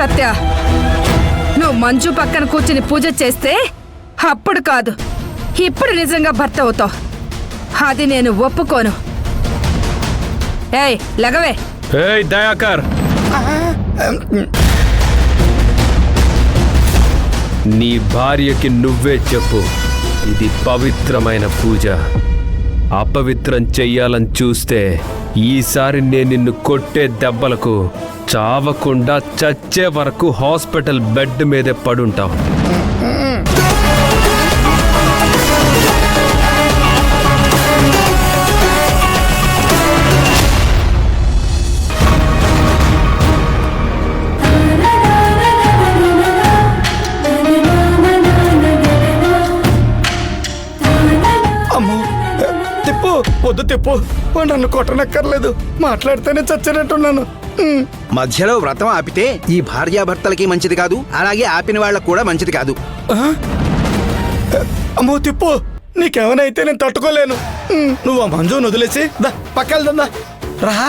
సత్య, నువ్వు మంజు పక్కన కూర్చుని పూజ చేస్తే అప్పుడు కాదు, ఇప్పుడు నిజంగా భర్త అవుతావు. అది నేను ఒప్పుకోను. ఏయ్ లగవే. ఏయ్ దయాకర్, నీ భార్యకి నువ్వే చెప్పు, ఇది పవిత్రమైన పూజ. అపవిత్రం చెయ్యాలని చూస్తే ఈసారి నేను నిన్ను కొట్టే దెబ్బలకు చావకుండా చచ్చే వరకు హాస్పిటల్ బెడ్ మీదే పడుంటావు. పొద్దు తిప్పు, నన్ను కొట్టనక్కర్లేదు, మాట్లాడితేనే చచ్చినట్టున్నాను. మధ్యలో వ్రతం ఆపితే ఈ భార్యాభర్తలకి మంచిది కాదు, అలాగే ఆపిన వాళ్ళకు కూడా మంచిది కాదు. అమ్మో తిప్పు, నీకేమైనా అయితే నేను తట్టుకోలేను. నువ్వు ఆ మంజుని వదిలేసి పక్కెళ్దా రా.